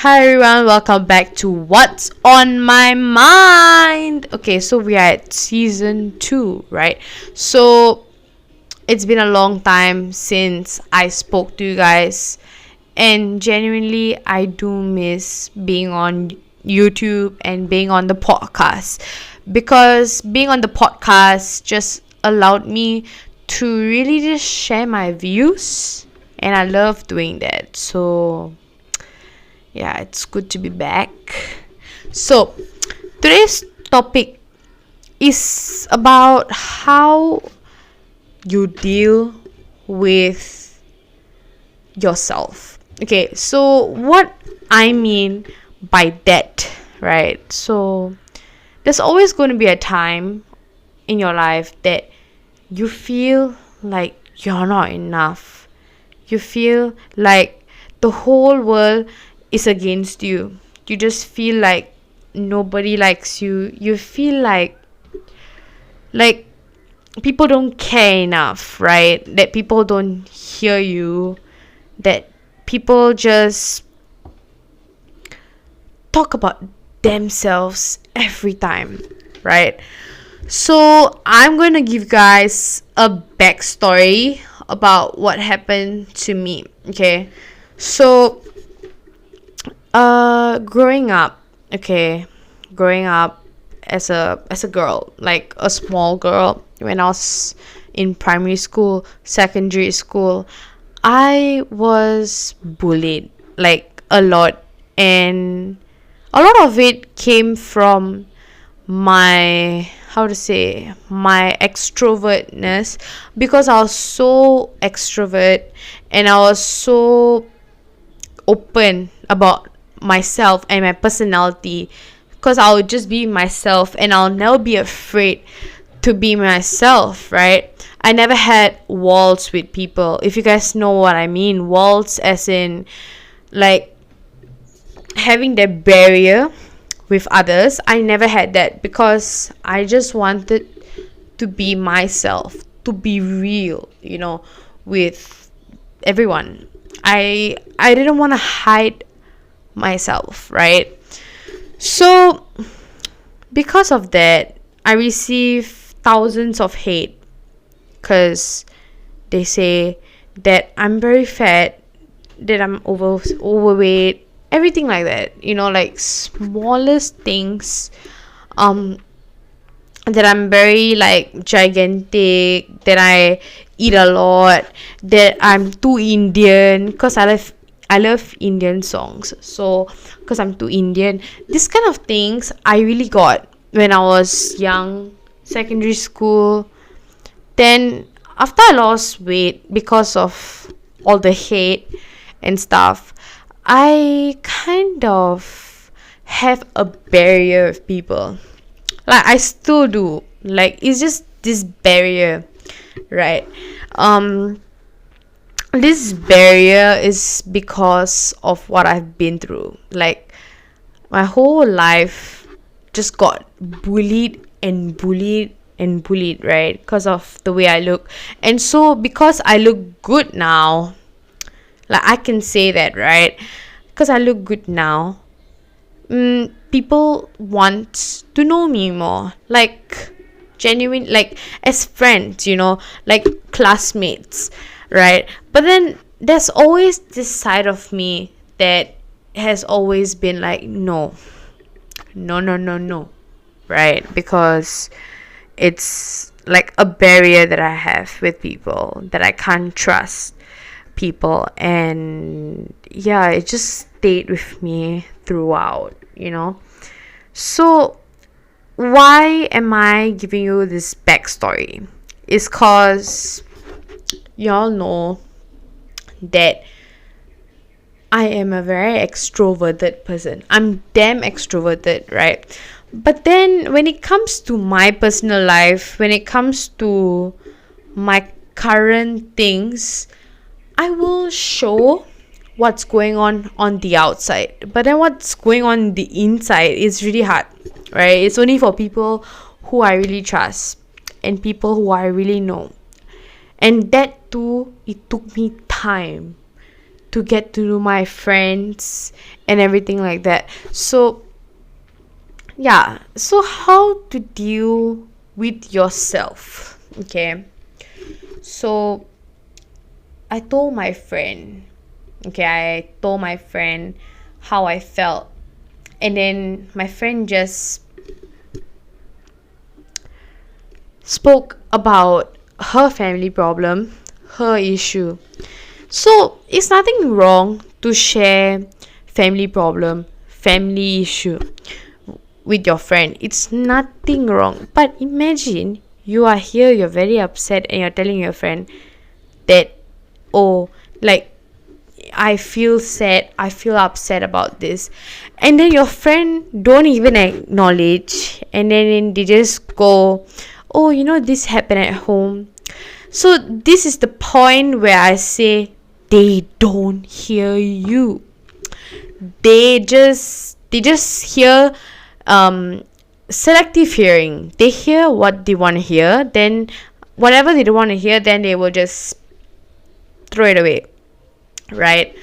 Hi everyone, welcome back to What's on My Mind. Okay, so we are at season 2, right? So it's been a long time since I spoke to you guys, and genuinely, I do miss being on YouTube and being on the podcast because being on the podcast just allowed me to really just share my views, and I love doing that. So yeah, it's good to be back. So today's topic is about how you deal with yourself. Okay, so what I mean by that, right? So there's always going to be a time in your life that you feel like you're not enough. You feel like the whole world is against you. You just feel like nobody likes you. You feel like people don't care enough, right? That people don't hear you, that people just talk about themselves every time, right? So I'm going to give guys a backstory about what happened to me. Okay, so growing up, as a girl, like a small girl, when I was in primary school, secondary school, I was bullied like a lot, and a lot of it came from my my extrovertness, because I was so extrovert and I was so open about myself and my personality, because I'll just be myself and I'll never be afraid to be myself, right? I never had walls with people. If you guys know what I mean, walls as in like having that barrier with others. I never had that because I just wanted to be myself, to be real, with everyone. I didn't want to hide myself, right? So because of that, I receive thousands of hate because they say that I'm very fat, that I'm overweight, everything like that, like smallest things, that I'm very like gigantic, that I eat a lot, that I'm too Indian because I love Indian songs. So because I'm too Indian, this kind of things I really got when I was young, secondary school. Then after I lost weight because of all the hate and stuff, I kind of have a barrier of people. Like I still do. Like it's just this barrier, right? This barrier is because of what I've been through. Like my whole life just got bullied and bullied and bullied, right? Because of the way I look. And so because I look good now, like I can say that, right? Because I look good now, people want to know me more, like genuine, like as friends, like classmates, right? But then there's always this side of me that has always been like, no, no, no, no, no, right? Because it's like a barrier that I have with people, that I can't trust people. And yeah, it just stayed with me throughout. So why am I giving you this backstory? It's cause y'all know that I am a very extroverted person. I'm damn extroverted, right? But then when it comes to my personal life, when it comes to my current things, I will show what's going on the outside, but then what's going on the inside is really hard, right? It's only for people who I really trust and people who I really know. And that too, it took me time to get to know my friends and everything like that. So yeah, so how to deal with yourself? Okay, so I told my friend, how I felt, and then my friend just spoke about her family problem, her issue. So it's nothing wrong to share family problem, family issue with your friend. It's nothing wrong. But imagine you are here, you're very upset, and you're telling your friend that, oh, like, I feel sad, I feel upset about this, and then your friend don't even acknowledge, and then they just go, oh, this happened at home. So this is the point where I say they don't hear you. They just hear selective hearing. They hear what they want to hear, then whatever they don't want to hear, then they will just throw it away, right?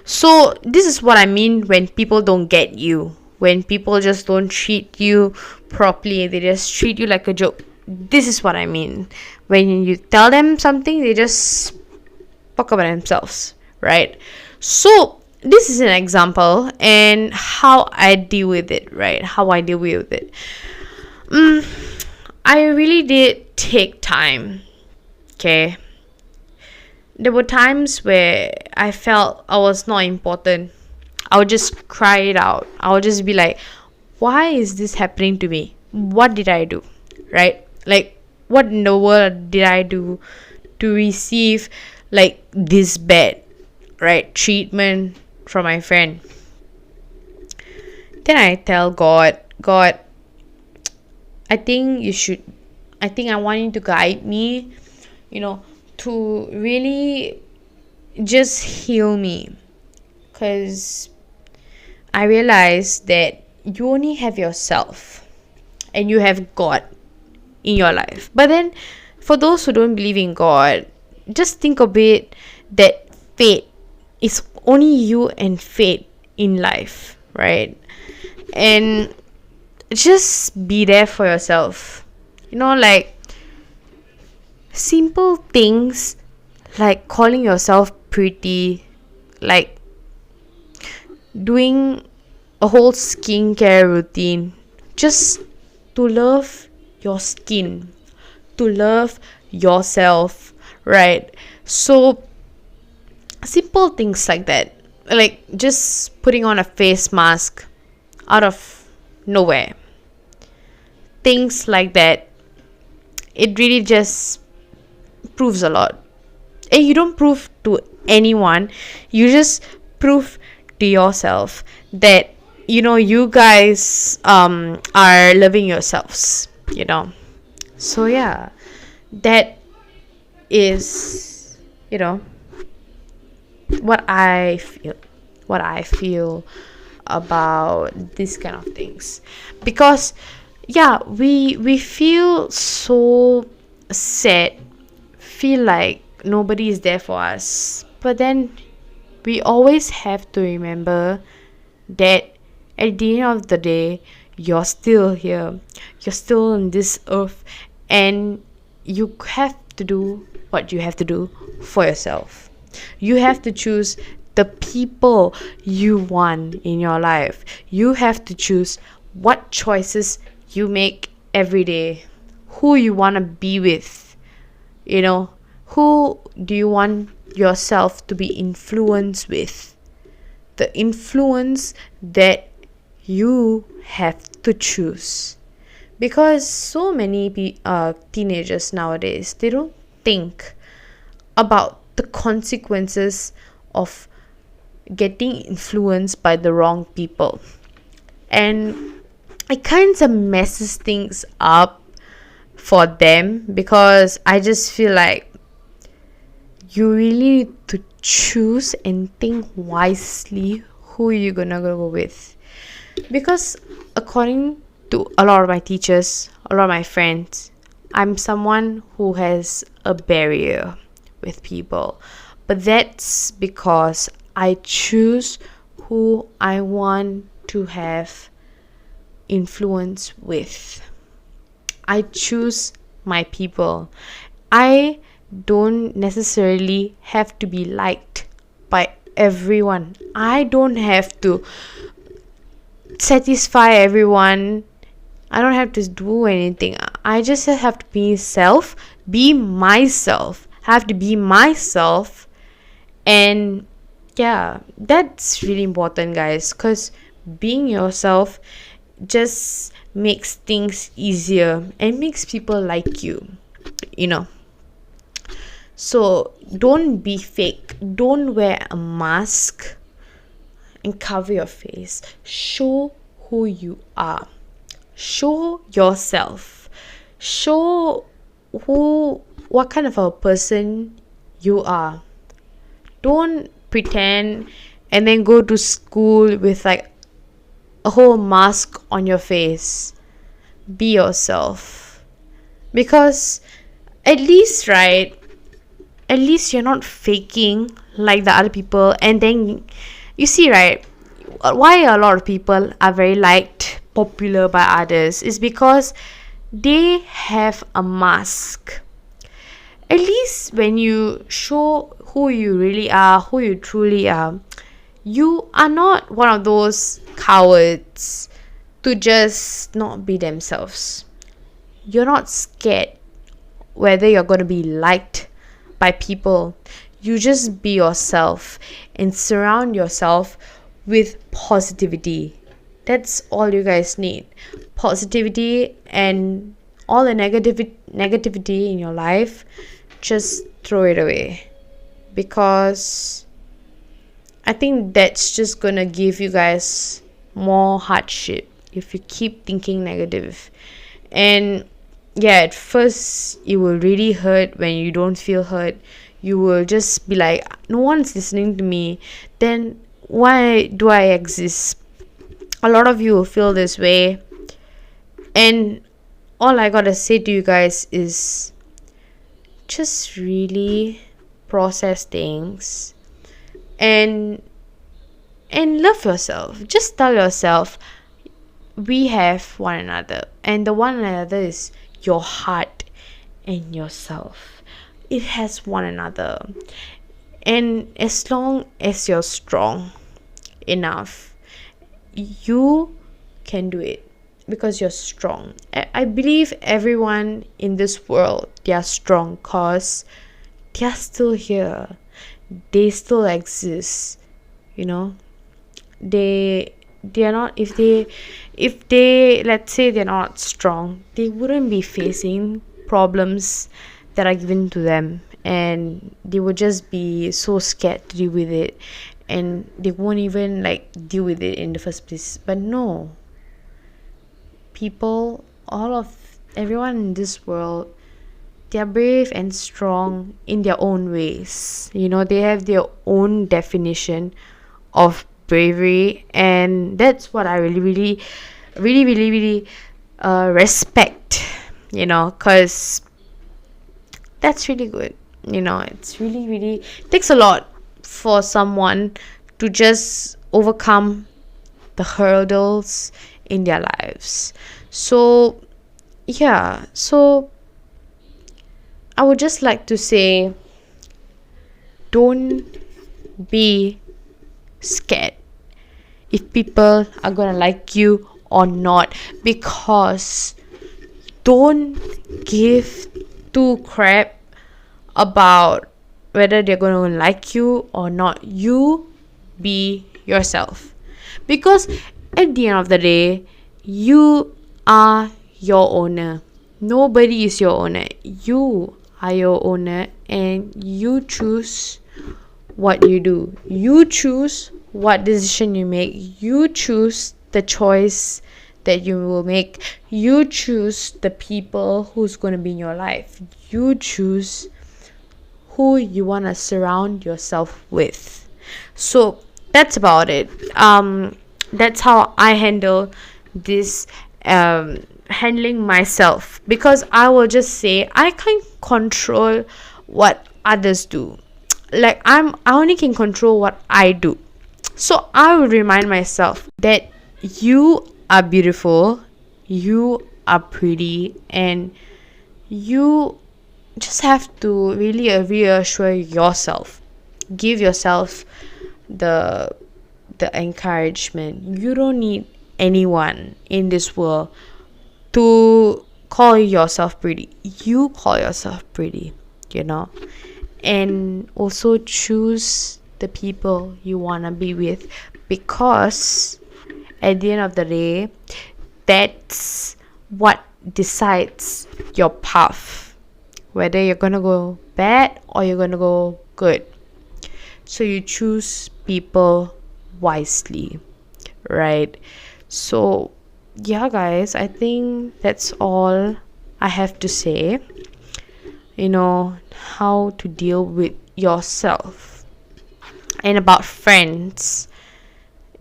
So this is what I mean when people don't get you, when people just don't treat you properly, they just treat you like a joke. This is what I mean. When you tell them something, they just talk about themselves, right? So this is an example and how I deal with it, right? How I deal with it. I really did take time. Okay. There were times where I felt I was not important. I would just cry it out. I would just be like, why is this happening to me? What did I do? Right? Like, what in the world did I do to receive like this bad, right, treatment from my friend? Then I tell God, I think I want you to guide me, to really just heal me. Because I realized that you only have yourself and you have God in your life. But then for those who don't believe in God, just think of it that fate is only you and fate in life, right? And just be there for yourself. Like simple things like calling yourself pretty, like doing a whole skincare routine just to love your skin, to love yourself, right? So simple things like that, like just putting on a face mask out of nowhere, things like that, it really just proves a lot. And you don't prove to anyone, you just prove to yourself that you guys are loving yourselves. So yeah, that is what I feel about these kind of things. Because yeah, we feel so sad, feel like nobody is there for us, but then we always have to remember that at the end of the day, you're still here, you're still on this earth, and you have to do what you have to do for yourself. You have to choose the people you want in your life. You have to choose what choices you make every day, who you want to be with. Who do you want yourself to be influenced with? The influence that you have to choose. Because so many teenagers nowadays, they don't think about the consequences of getting influenced by the wrong people, and it kind of messes things up for them. Because I just feel like you really need to choose and think wisely who you're gonna go with. Because according to a lot of my teachers, a lot of my friends, I'm someone who has a barrier with people. But that's because I choose who I want to have influence with. I choose my people. I don't necessarily have to be liked by everyone. I don't have to satisfy everyone. I don't have to do anything. I just have to be myself. I have to be myself. And yeah, that's really important, guys, because being yourself just makes things easier and makes people like you, you know. So don't be fake. Don't wear a mask and cover your face. Show who you are. Show yourself. Show what kind of a person you are. Don't pretend and then go to school with like a whole mask on your face. Be yourself. Because at least, right, at least you're not faking like the other people. And then you see, right, why a lot of people are very liked, popular by others is because they have a mask. At least when you show who you really are, who you truly are, you are not one of those cowards to just not be themselves. You're not scared whether you're going to be liked by people. You just be yourself and surround yourself with positivity. That's all you guys need. Positivity, and all the negativity in your life, just throw it away. Because I think that's just gonna give you guys more hardship if you keep thinking negative. And yeah, at first it will really hurt when you don't feel hurt. You will just be like, no one's listening to me, then why do I exist? A lot of you will feel this way. And all I gotta say to you guys is just really process things and love yourself. Just tell yourself, we have one another, and the one another is your heart and yourself. It has one another. And as long as you're strong enough, you can do it because you're strong. I believe everyone in this world, they are strong because they are still here. They still exist, you know. They are not, if they let's say they're not strong, they wouldn't be facing problems that are given to them, and they would just be so scared to deal with it, and they won't even like deal with it in the first place. But no, everyone in this world, they're brave and strong in their own ways. You know, they have their own definition of bravery, and that's what I really respect, you know, because that's really good. You know, it's really takes a lot for someone to just overcome the hurdles in their lives. So yeah, so I would just like to say, don't be scared if people are gonna like you or not, because don't give two crap about whether they're gonna like you or not. You be yourself, because at the end of the day, you are your owner. Nobody is your owner. You are your owner, and you choose what you do. You choose what decision you make. You choose the choice that you will make. You choose the people who's going to be in your life. You choose who you want to surround yourself with. So that's about it. That's how I handle this, handling myself, because I will just say I can't control what others do. like I only can control what I do. So I will remind myself that you are beautiful, you are pretty, and you just have to really reassure yourself. Give yourself the encouragement. You don't need anyone in this world to call yourself pretty. You call yourself pretty, you know. And also choose the people you want to be with, because at the end of the day, that's what decides your path, whether you're gonna go bad or you're gonna go good. So you choose people wisely, right? So yeah, guys, I think that's all I have to say. How to deal with yourself. And about friends,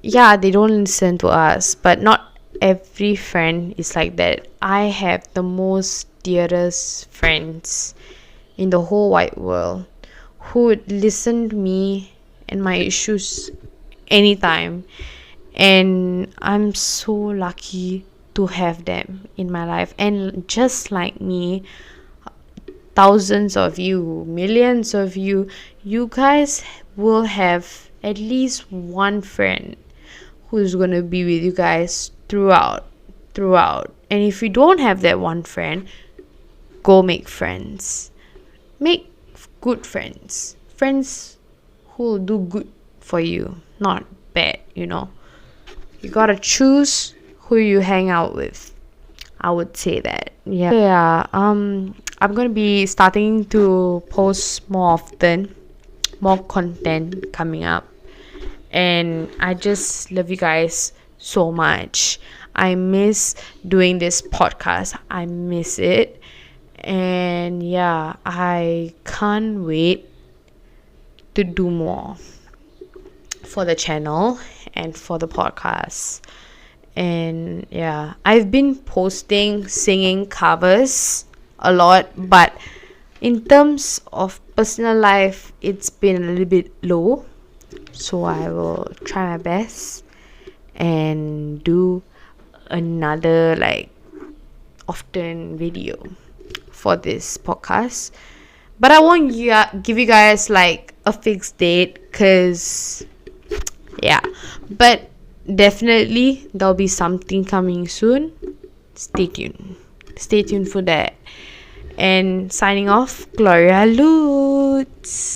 yeah, they don't listen to us, but not every friend is like that. I have the most dearest friends in the whole wide world who would listen to me and my issues anytime, and I'm so lucky to have them in my life. And just like me, thousands of you, millions of you, you guys will have at least one friend who's going to be with you guys throughout. And if you don't have that one friend, go make friends. Make good friends who will do good for you, not bad. You gotta choose who you hang out with. I would say that. Yeah. I'm gonna be starting to post more often, more content coming up, and I just love you guys so much. I miss doing this podcast. I miss it. And yeah, I can't wait to do more for the channel and for the podcast. And yeah, I've been posting singing covers a lot, but in terms of personal life, it's been a little bit low. So I will try my best and do another often video for this podcast. But I won't give you guys a fixed date, because yeah, but definitely there'll be something coming soon. Stay tuned for that. And signing off, Gloria Lutz.